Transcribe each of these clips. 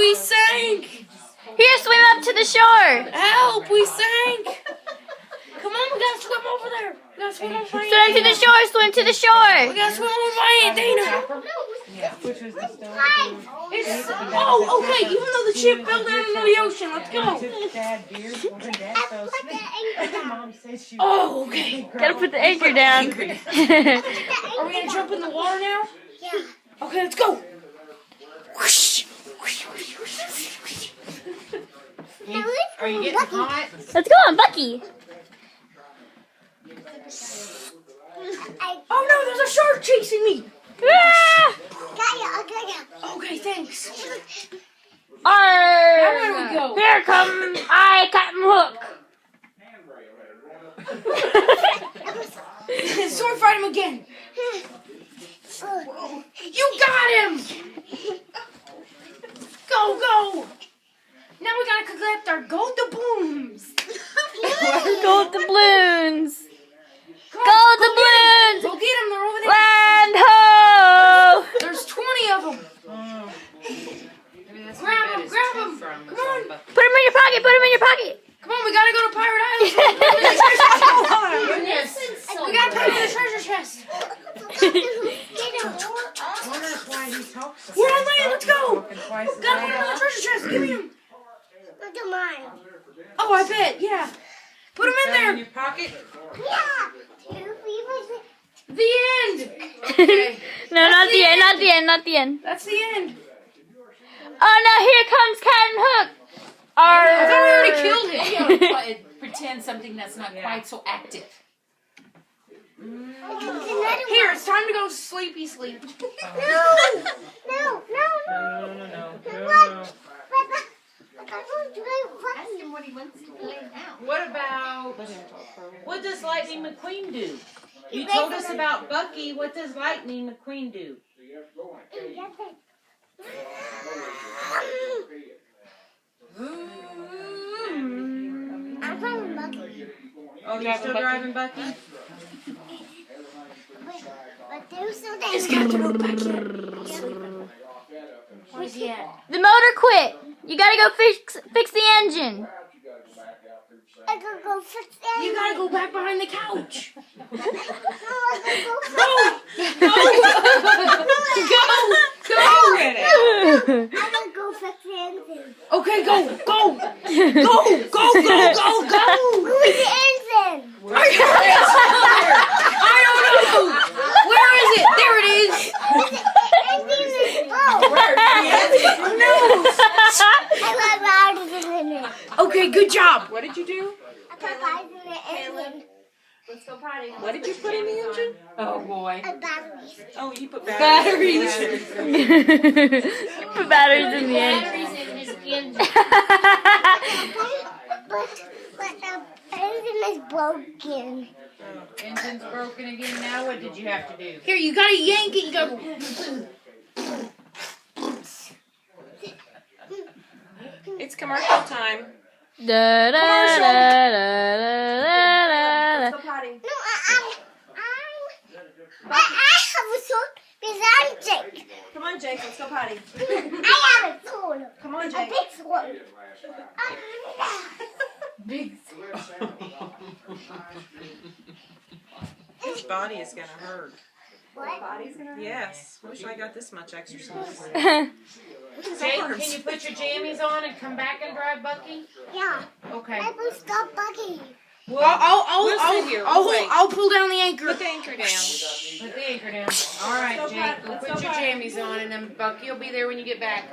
we sank! Here, swim up to the shore. Help, we sank! Come on, we gotta swim over there. We gotta swim over by Swim to the shore, swim to the We shore. gotta swim over by Aunt Dana. Which was the stone. It's, oh, okay, even though the ship fell down into the ocean, let's go. Dad beers when Dad fell asleep. Mom said she Oh, okay. Gotta put the anchor down. Are we gonna jump in the water now? Yeah. Okay, let's go. Whoosh. Are you getting hot? Let's go on, Bucky. I Oh no, there's a shark chasing me. Ah! got ya. Okay, thanks. Arr! Now where do we go? Here come I, Captain Hook. Sword fight him again. You got him. Go. Now we gotta collect our gold doubloons. Gold doubloons. Come on, Gold go get 'em. doubloons. Go get them, they're over there. Land ho! There's 20 of them. Grab them. Come on. Put them in your pocket, put them in your pocket. Come on, we gotta go to Pirate Island. We gotta put them in the treasure chest. Wonders why he talks so We're on fast. land, let's go. Talking twice as Gotta put them in the loud. treasure chest. Give me them. Look at mine. Oh, I bet, yeah. Put them in In there. your pocket? Yeah. The end. Okay. No, not the end, not the end, not the end. That's the end. Oh no, here comes Captain Hook. I thought we already killed him. Pretend something that's not quite so active. Here, it's time to go sleepy sleep. No. No. Ask him what he wants to play now. What does Lightning McQueen do? You told us about Bucky. What does Lightning McQueen do? I'm from Bucky. Oh, you're still driving Bucky? But there's so Is Captain Hook back yet? Where's he at? The motor quit. You gotta go fix the engine. I could go fix it. You gotta go back behind the couch. No, I could go fix I could go fix the engine. Okay, go. Who's the engine? I don't know. Where is it? There it is. Engine is broke. I got batteries in it. Okay, good job. What did you do? I got batteries in the engine. What did you put in the engine? Oh boy. Batteries. Oh, you put batteries. Put batteries in the engine. But the engine is broken. Engine's broken again now. What did you have to do? Here, you gotta yank it. You gotta go. It's commercial time. Da, da, da, da, da, da, da. No, I have a sword because I'm Jake. Come on, Jake, let's go potty. I have a sword. Come on, A Jake. big sword. His body is going to hurt. What? Yes. Wish I got this much exercise. Jake, can you put your jammies on and come back and drive Bucky? Yeah. Okay. I will stop Bucky. I'll pull down the anchor. Put the anchor down. Put the anchor down. All right, Jake. We'll put your jammies on, and then Bucky will be there when you get back.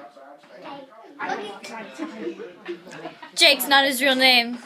Okay. Jake's not his real name.